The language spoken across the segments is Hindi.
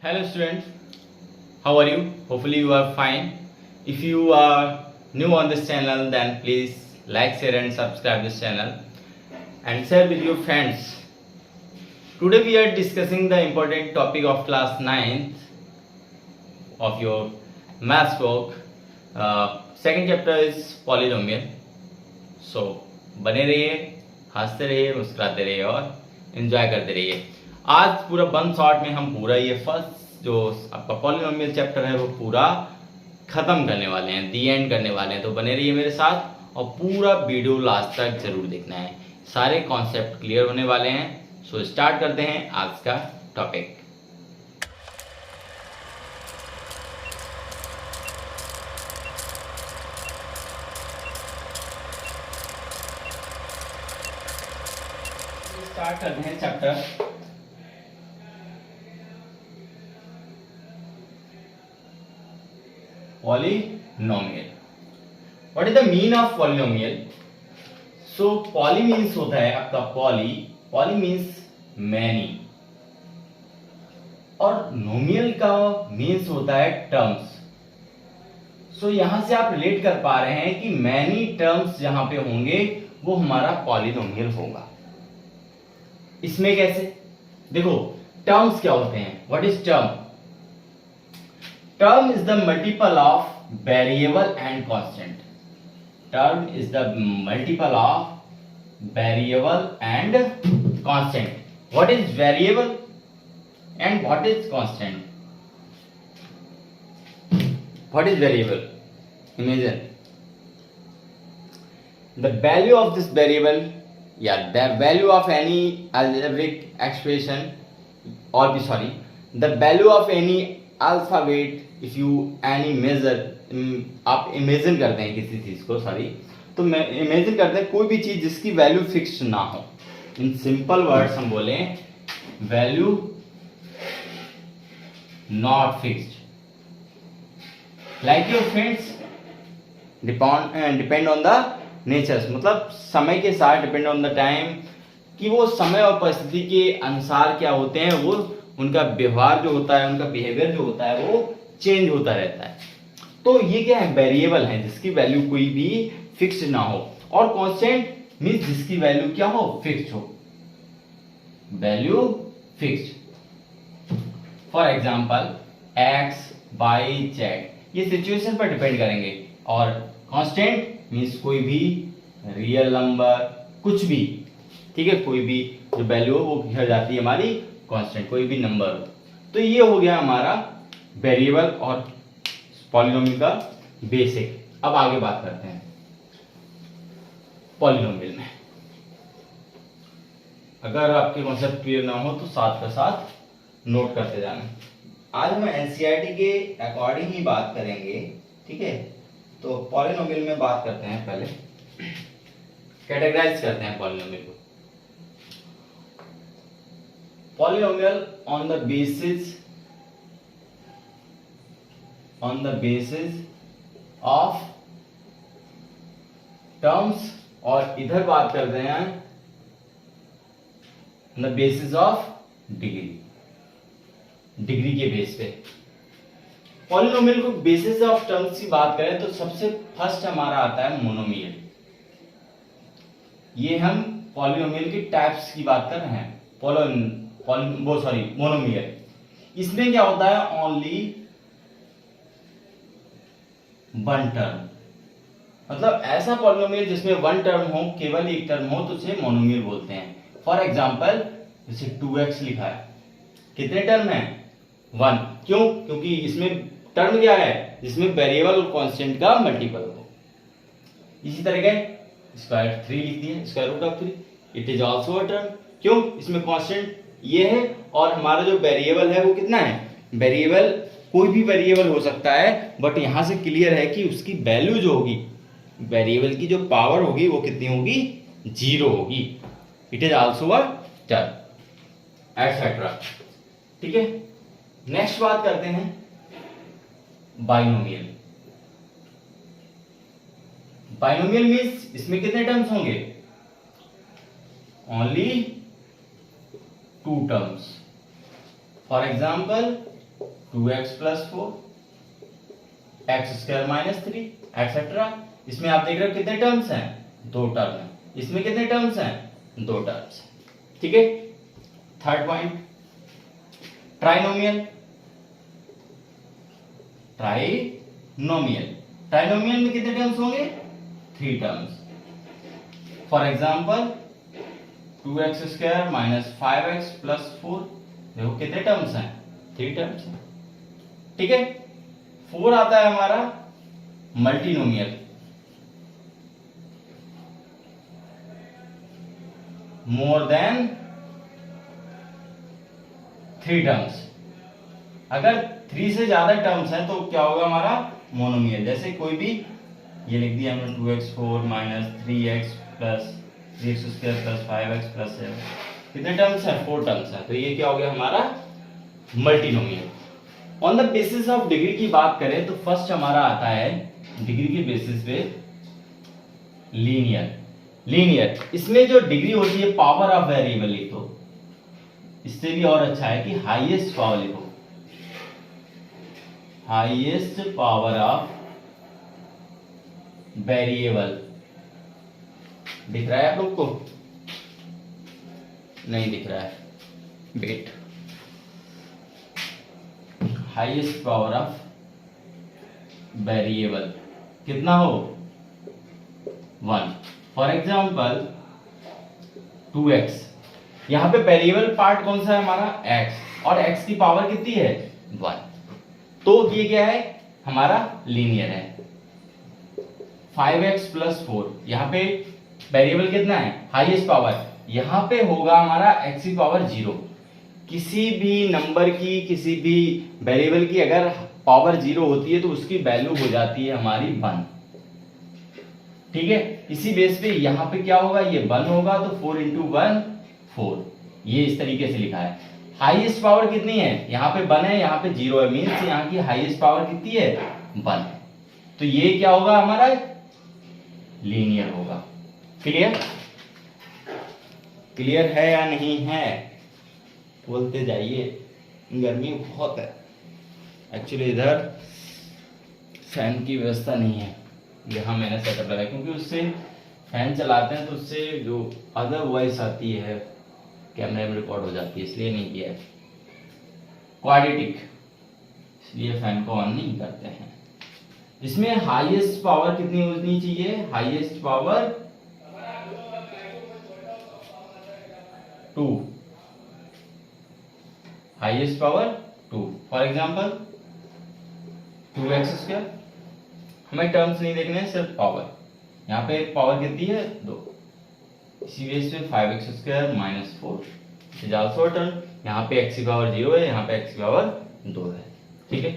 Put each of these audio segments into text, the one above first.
Hello students, how are you? Hopefully you are fine. If you are new on this channel, then please like, share and subscribe this channel and share with your friends. Today we are discussing the important topic of class 9th of your maths book. Second chapter is polynomial. So बने रहिए, हंसते रहिए, मुस्कुराते रहिए और एंजॉय करते रहिए. आज पूरा वन शॉट में हम पूरा ये फर्स्ट जो आपका पॉलिनोमियल चैप्टर है वो पूरा खत्म करने वाले हैं, दी एंड करने वाले हैं. तो बने रहिए मेरे साथ और पूरा वीडियो लास्ट तक जरूर देखना है. सारे कॉन्सेप्ट क्लियर होने वाले हैं. सो स्टार्ट करते हैं आज का टॉपिक. स्टार्ट करते हैं chapter polynomial. What is the mean of polynomial? So poly means होता है आपका poly means many और nominal का means होता है terms. So यहां से आप रिलेट कर पा रहे हैं कि many terms जहां पे होंगे वो हमारा polynomial होगा. इसमें कैसे? देखो terms क्या होते हैं? What is term? Term is the multiple of variable and constant. Term is the multiple of variable and constant. What is variable and what is constant? What is variable? Imagine the value of this variable, the value of any algebraic expression, or the value of any alphabet. If you any measure, आप इमेजिन करते हैं किसी चीज को, तो मैं इमेजिन करते हैं कोई भी चीज जिसकी वैल्यू फिक्स्ड ना हो. इन सिंपल वर्ड्स हम बोले value not fixed. Like your friends depend on the natures, मतलब समय के साथ डिपेंड ऑन द टाइम कि वो समय और परिस्थिति के अनुसार क्या होते हैं, वो उनका व्यवहार जो होता है, उनका बिहेवियर जो होता है वो चेंज होता रहता है. तो ये क्या है? वेरिएबल है जिसकी वैल्यू कोई भी फिक्स्ड ना हो. और कांस्टेंट मींस जिसकी वैल्यू क्या हो? फिक्स्ड हो. Value fixed. For example x, y, z ये सिचुएशन पर डिपेंड करेंगे. और कांस्टेंट मींस कोई भी रियल नंबर, कुछ भी, ठीक है, कोई भी जो वैल्यू हो वो हो जाती है हमारी कांस्टेंट, कोई भी नंबर हो. तो ये हो गया हमारा वेरिएबल और पॉलिनोमियल का बेसिक. अब आगे बात करते हैं पॉलिनोमियल में. अगर आपके कॉन्सेप्ट क्लियर ना हो तो साथ के साथ नोट करते जाना. आज हम एनसीईआरटी के अकॉर्डिंग ही बात करेंगे, ठीक है. तो पॉलिनोमियल में बात करते हैं. पहले कैटेगराइज करते हैं पॉलिनोमियल को. Polynomial on the basis of terms, और इधर बात करते हैं on the basis of degree के बेस पे. पॉलिनोमियल को बेसिस ऑफ टर्म्स की बात करें तो सबसे फर्स्ट हमारा आता है मोनोमियल. ये हम पॉलिनोमियल के टाइप्स की बात कर रहे हैं. मोनोमियल. इसमें क्या होता है? ओनली वन टर्म, मतलब ऐसा पॉलिनोमियल जिसमें वन टर्म हो, केवल एक टर्म हो, तो उसे मोनोमियल बोलते हैं. फॉर एग्जांपल जैसे 2x लिखा है, कितने टर्म है? 1. क्यों? क्योंकि इसमें टर्म क्या है? जिसमें वेरिएबल और कांस्टेंट का मल्टीपल हो. इसी तरह के स्क्वायर 3 लिख दिया, square root of 3, it is also a term. क्यों? इसमें कांस्टेंट ये है और हमारा जो वेरिएबल है वो कितना है? वेरिएबल कोई भी वेरिएबल हो सकता है, बट यहां से क्लियर है कि उसकी वैल्यू जो होगी, वेरिएबल की जो पावर होगी वो कितनी होगी? 0 होगी. It is also a term etcetera. ठीक है. नेक्स्ट बात करते हैं बाइनोमियल. बाइनोमियल मींस इसमें कितने टर्म्स होंगे? Only 2 terms. For example 2x plus 4, x square minus 3 etcetera. इसमें आप देख रहे हो कितने टर्म्स हैं, 2 टर्म है। इसमें कितने टर्म्स हैं, 2 टर्म्स। ठीक है। Third point, trinomial. Trinomial trinomial में कितने टर्म्स होंगे, 3 terms. For example 2x square minus 5x plus 4, देखो कितने टर्म्स हैं, 3 टर्म्स हैं। ठीक है। 4 आता है हमारा मल्टीनोमियल, मोर देन 3 टर्म्स। अगर 3 से ज्यादा टर्म्स हैं तो क्या होगा हमारा, मोनोमियल। जैसे कोई भी, ये लिख दिया हमने 2x4 minus 3x plus 3x square plus 5x plus 7, कितने टर्म्स हैं, 4 टर्म्स हैं। तो ये क्या हो गया हमारा multinomial. On the basis of degree की बात करें तो फर्स्ट हमारा आता है डिग्री के बेसिस पे लीनियर। लीनियर, इसमें जो डिग्री होती है पावर ऑफ वेरिएबल लिखो, इससे भी और अच्छा है कि हाईएस्ट पावर लिखो, हाईएस्ट पावर ऑफ वेरिएबल। दिख रहा है आप लोग को, नहीं दिख रहा है, wait. Highest power of variable कितना हो, 1। फॉर एग्जाम्पल 2x, यहां पे वेरिएबल पार्ट कौन सा है हमारा, x, और x की पावर कितनी है, 1। तो ये क्या है हमारा, लीनियर है। 5x प्लस 4, यहां पे वेरिएबल कितना है, हाईएस्ट पावर, यहां पे होगा हमारा x की पावर 0। किसी भी नंबर की, किसी भी वेरिएबल की अगर पावर 0 होती है तो उसकी वैल्यू हो जाती है हमारी 1। ठीक है। इसी बेस पे यहां पे क्या होगा, ये 1 होगा, तो 4 इंटू 1 4, ये इस तरीके से लिखा है। हाईएस्ट पावर कितनी है, यहाँ पे 1 है, यहाँ पे 0 है, मीन्स यहाँ की हाईएस्ट पावर कितनी है, 1 है। तो ये क्या होगा हमारा, लीनियर होगा। क्लियर, क्लियर है या नहीं है, बोलते जाइए, गर्मी बहुत है। एक्चुअली इधर फैन की व्यवस्था नहीं है, यहाँ मैंने सेटअप लगाया, क्योंकि उससे फैन चलाते हैं तो उससे जो अदर वॉइस आती है कैमरे में रिकॉर्ड हो जाती है, इसलिए नहीं किया है। क्वाड्रेटिक, इसलिए फैन को ऑन नहीं करते हैं। इसमें हाईएस्ट पावर कितनी होनी चाहिए, highest power 2, highest power 2। For example 2x square, हमें टर्म्स नहीं देखने हैं, सिर्फ पावर। यहाँ पे पावर कितनी है, 2। इसी वजह से 5x square minus 4 is also term. यहाँ पे x की पावर 0 है, यहाँ पे x की पावर 2 है। ठीक है।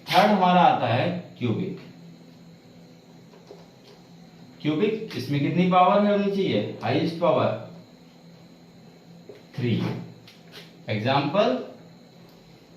थर्ड हमारा आता है क्यूबिक। क्यूबिक, इसमें कितनी पावर है होनी चाहिए, highest power 3। Example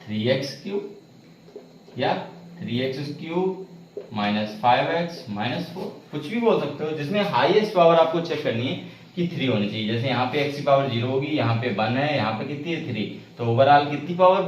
3x cube या 3x cube minus 5x minus 4, कुछ भी बोल सकते हो, जिसमें हाईएस्ट पावर आपको चेक करनी है कि 3 होनी चाहिए। जैसे यहाँ पे x की पावर 0 होगी, यहाँ पे 1 है, यहाँ पे कितनी है, 3, तो ओवरऑल कितनी पावर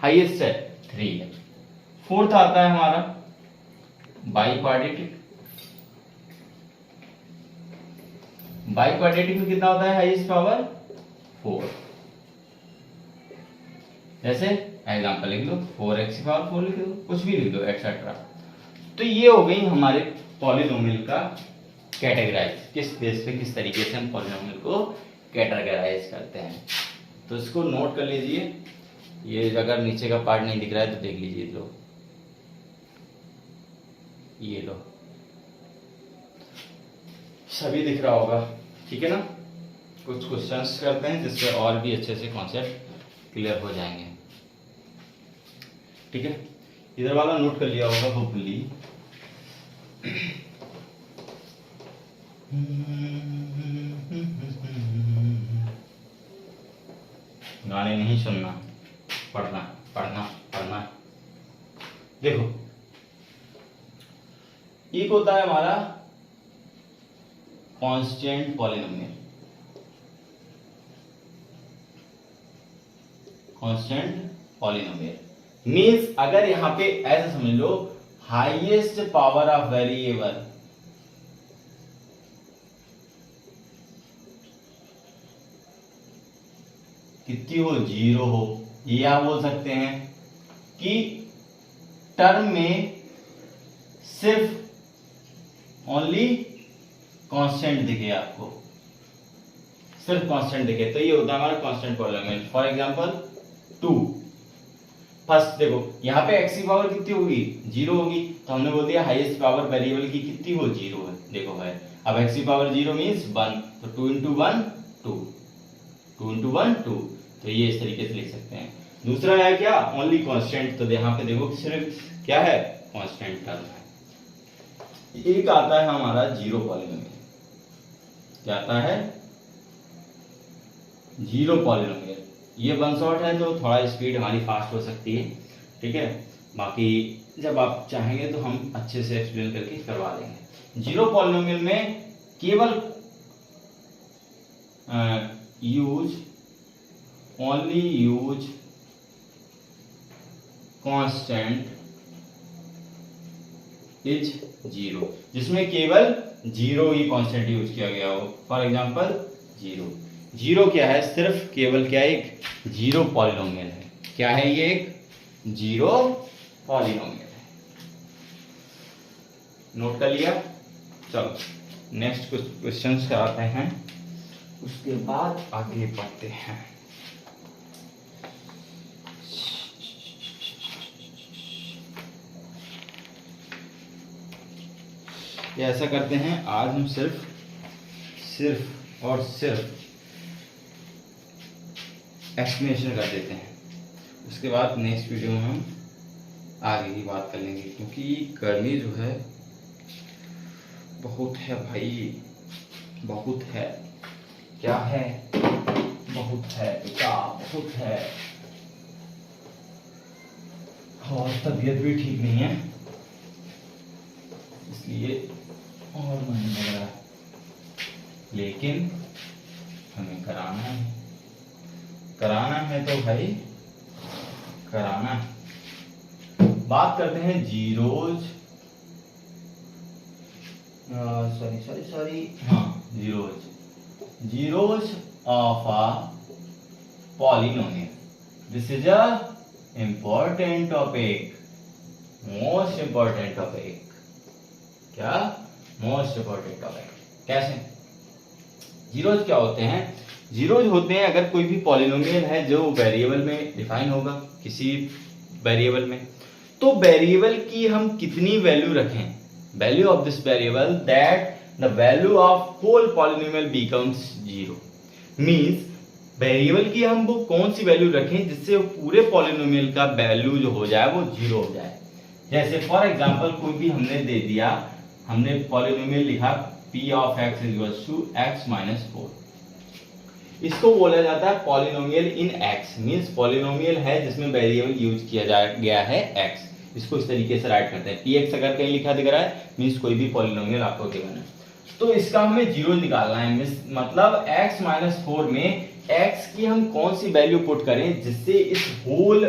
हाईएस्ट है, 3 है। फोर्थ आता है हमारा बाइक्वाड्रेटिक। बाइक्वाड्रेटिक में कितना होता है, हाईएस्ट पावर 4। जैसे एग्जांपल लिख लो, 4x की पावर 4 लिख दो, कुछ भी लिख दो, एक्सेट्रा। तो ये हो गई हमारे पॉलिनोमियल का कैटेगराइज, किस बेस पे, किस तरीके से हम पॉलिनोमियल को कैटेगराइज करते हैं। तो इसको नोट कर लीजिए। ये अगर नीचे का पार्ट नहीं दिख रहा है तो देख लीजिए, लो ये लो, सभी दिख रहा होगा। ठीक है ना। कुछ क्वेश्चंस करते हैं जिससे और भी अच्छे से कॉन्सेप्ट क्लियर हो जाएंगे। ठीक है। इधर वाला नोट कर लिया होगा होपफुली। गाने नहीं सुनना, पढ़ना पढ़ना पढ़ना। देखो, एक होता है हमारा constant polynomial. Constant polynomial means अगर यहाँ पे ऐसा समझ लो, हाईएस्ट पावर ऑफ वेरिएबल कितनी हो, 0 हो, ये आप बोल सकते हैं कि टर्म में सिर्फ ओनली कांस्टेंट दिखे आपको, सिर्फ कांस्टेंट दिखे, तो ये होता है हमारा constant polynomial. For example 2, first देखो यहाँ पे x की पावर कितनी होगी, 0 होगी, तो हमने बोल दिया हाईएस्ट पावर वेरिएबल की कितनी हो, 0 है। देखो है, अब x की पावर 0 मीन्स 1, तो 2 into 1 2, 2 into 1 2, तो ये इस तरीके से लिख सकते हैं। दूसरा है क्या, ओनली कांस्टेंट, तो यहाँ पे देखो सिर्फ क्या है, कांस्टेंट टर्म है। एक आता है हमारा जीरो पॉलिनोमियल, क्या आता है, जीरो पॉलिनोमियल। ये वन शॉट है तो थोड़ा स्पीड हमारी फास्ट हो सकती है, ठीक है, बाकी जब आप चाहेंगे तो हम अच्छे से एक्सप्लेन करके करवा देंगे। जीरो पॉलिनोमियल में केवल only use constant is zero, जिसमें केवल जीरो ही कांस्टेंट यूज किया गया हो। फॉर एग्जांपल जीरो, जीरो क्या है, सिर्फ केवल क्या, एक जीरो पॉलिनोमियल है। क्या है ये, एक जीरो पॉलिनोमियल है। नोट कर लिया। चलो नेक्स्ट कुछ क्वेश्चंस कराते हैं, उसके बाद आगे बढ़ते हैं। ये ऐसा करते हैं, आज हम सिर्फ और सिर्फ एक्सप्लेनेशन कर देते हैं, उसके बाद नेक्स्ट वीडियो में हम आगे की बात कर लेंगे, क्योंकि गर्मी जो है बहुत है भाई, बहुत है, क्या है, बहुत है बेटा, बहुत है, और तबीयत भी ठीक नहीं है, इसलिए और मन नहीं लग रहा, लेकिन हमें कराना है, कराना है तो भाई कराना है। बात करते हैं जीरोज, सॉरी हाँ, zeros of a polynomial. This is a important topic, most important topic. क्या, मोस्ट इंपॉर्टेंट टॉपिक। कैसे, जीरोज क्या होते हैं, जीरोज होते हैं अगर कोई भी पॉलिनोमियल है जो वेरिएबल में डिफाइन होगा, किसी वेरिएबल में, तो वेरिएबल की हम कितनी वैल्यू रखें, value of this variable, that the value of whole polynomial becomes zero. Means variable की हम वो कौन सी वैल्यू रखें जिससे पूरे पॉलिनोमियल का वैल्यू जो हो जाए वो जीरो हो जाए। जैसे फॉर एग्जांपल कोई भी हमने दे दिया, हमने पॉलिनोमियल लिखा p of x equals to x minus 4, इसको बोला जाता है polynomial in x, means polynomial है जिसमें वेरिएबल यूज किया गया है x। इसको इस तरीके से राइट करते हैं, px अगर कहीं लिखा दिख रहा है मींस कोई भी पॉलिनोमियल आपको गिवन है, तो इसका हमें जीरो निकालना है। मतलब x माइनस 4 में x की हम कौन सी वैल्यू पुट करें जिससे इस होल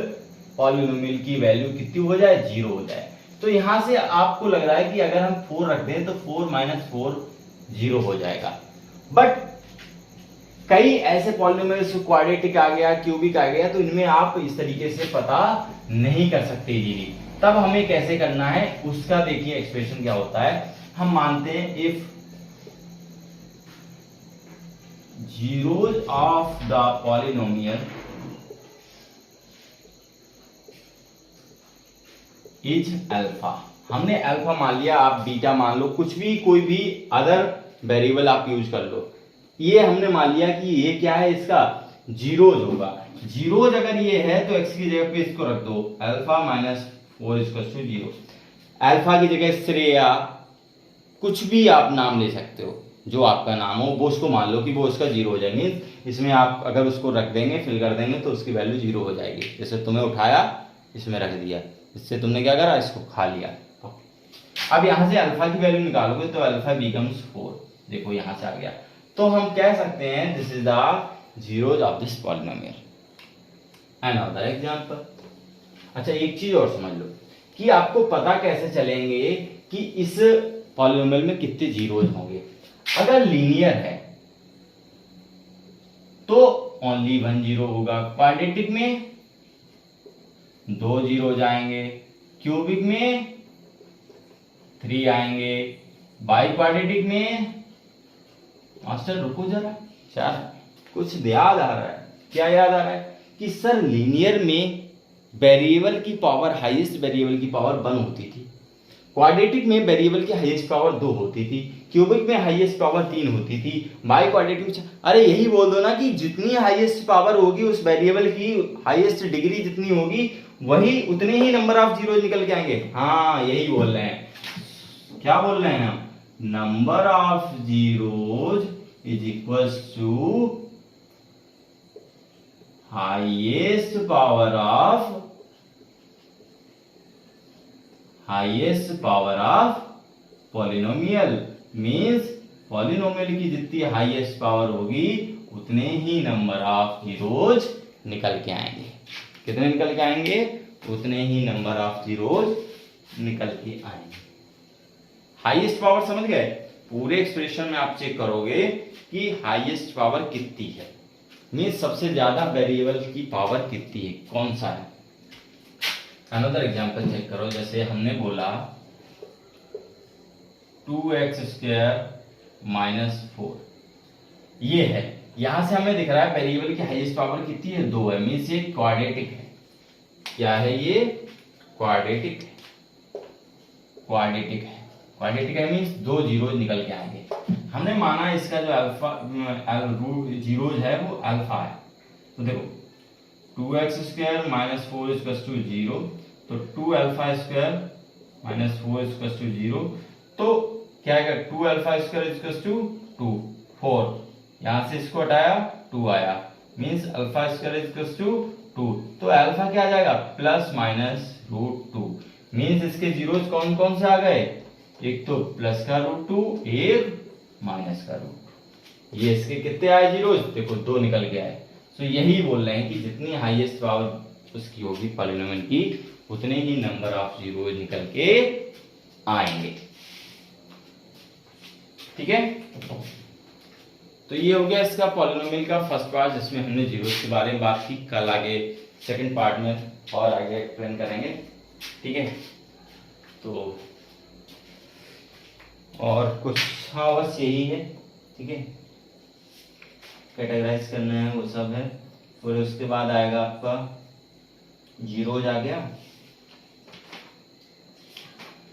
पॉलिनोमियल की वैल्यू कितनी हो जाए, जीरो हो जाए। तो यहां से आपको लग रहा है कि अगर हम 4 रख दें तो 4 माइनस 4 जीरो हो जाएगा, बट कई ऐसे पॉलिनोमियल्स क्वाड्रेटिक आ गया, क्यूबिक आ गया, तो इनमें आप इस तरीके से पता नहीं कर सकते इजीली। तब हमें कैसे करना है उसका देखिए एक्सप्रेशन क्या होता है। हम मानते हैं if zeros of the polynomial is alpha, हमने अल्फा मान लिया, आप बीटा मान लो, कुछ भी कोई भी अदर वेरिएबल आप यूज कर लो। ये हमने मान लिया कि ये क्या है, इसका जीरोज होगा। जीरोज अगर ये है तो x की जगह पे इसको रख दो, alpha minus 4 equal to zero. Alpha की जगह श्रेया, कुछ भी आप नाम ले सकते हो, जो आपका नाम हो वो उसको मान लो कि वो उसका जीरो हो जाएगी। इसमें आप अगर उसको रख देंगे, फिल कर देंगे तो उसकी वैल्यू जीरो हो जाएगी। जैसे तुम्हें उठाया, इसमें रख दिया, इससे तुमने क्या करा, इसको खा लिया। अब यहां से अल्फा की वैल्यू निकालोगे तो अल्फा बिकम्स 4, देखो यहां से आ गया। तो हम कह सकते हैं this is the zeros of this polynomial. Another example, अच्छा एक चीज और समझ लो कि आपको पता कैसे चलेंगे कि इस पॉलिनोमियल में कितने जीरोज होंगे। अगर लीनियर है तो ओनली 1 जीरो होगा, क्वाड्रेटिक में 2 जीरो आएंगे, क्यूबिक में 3 आएंगे, बाई क्वाड्रेटिक में मास्टर रुको जरा, चार कुछ याद आ रहा है। क्या याद आ रहा है कि सर लीनियर में वेरिएबल की पावर, हाईएस्ट वेरिएबल की पावर 1 होती थी, क्वाड्रेटिक में वेरिएबल की हाईएस्ट पावर 2 होती थी, क्यूबिक में हाईएस्ट पावर 3 होती थी, बाई क्वाड्रेटिक में अरे यही बोल दो ना कि जितनी हाईएस्ट पावर होगी उस वेरिएबल की हाईएस्ट डिग्री जितनी होगी वही उतने ही नंबर ऑफ जीरो निकल के आएंगे। हाँ यही बोल रहे हैं। क्या बोल रहे हैं हम? Number of zeros is equals to highest power of polynomial. Means polynomial की जितनी हाईएस्ट पावर होगी उतने ही नंबर ऑफ जीरोज निकल के आएंगे। कितने निकल के आएंगे? उतने ही नंबर ऑफ जीरोज निकल के आएंगे। हाईएस्ट पावर समझ गए? पूरे एक्सप्रेशन में आप चेक करोगे कि हाईएस्ट पावर कितनी है, मींस सबसे ज्यादा वेरिएबल की पावर कितनी है, कौन सा है। अनदर एग्जांपल चेक करो, जैसे हमने बोला 2x² - 4, ये है। यहां से हमें दिख रहा है वेरिएबल की हाईएस्ट पावर कितनी है? 2 है, मींस ये क्वाड्रेटिक है। क्या है ये? क्वाड्रेटिक है। क्वाड्रेटिक है मींस 2 जीरो निकल के आएंगे। हमने माना इसका जो अल्फा जीरोज है वो अल्फा है, तो देखो 2x² - 4 = 0, तो 2α² - 4 = 0, तो क्या आएगा? 2α² = 2, 4, यहां से इसको हटाया 2 आया, मींस α² = 2, तो अल्फा क्या आ जाएगा? ±√2, मींस इसके जीरोज कौन कौन से आ गए? एक तो प्लस का √2, एक माइनस का √2। ये इसके कितने आए जीरोज? देखो 2 निकल के आए। तो यही बोल रहे हैं कि जितनी हाईएस्ट पावर उसकी होगी पॉलिनोमियल की उतने ही नंबर ऑफ जीरोज निकल के आएंगे। ठीक है, तो ये हो गया इसका पॉलिनोमियल का फर्स्ट पार्ट जिसमें हमने जीरोज के बारे में बात की। कल आगे सेकंड पार्ट में और आगे एक्सप्लेन करेंगे। ठीक है, तो और कुछ हाँ बस यही है। ठीक है, कैटेगराइज करना है वो सब है। फिर उसके बाद आएगा आपका जीरोज आ गया,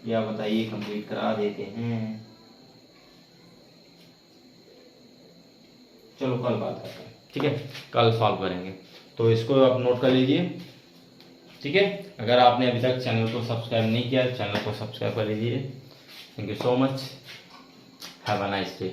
या बताइए कंप्लीट करा देते हैं। चलो कल बात करते हैं। ठीक है, कल सॉल्व करेंगे, तो इसको आप नोट कर लीजिए। ठीक है, अगर आपने अभी तक चैनल को सब्सक्राइब नहीं किया चैनल को सब्सक्राइब कर लीजिए। Thank you so much, have a nice day.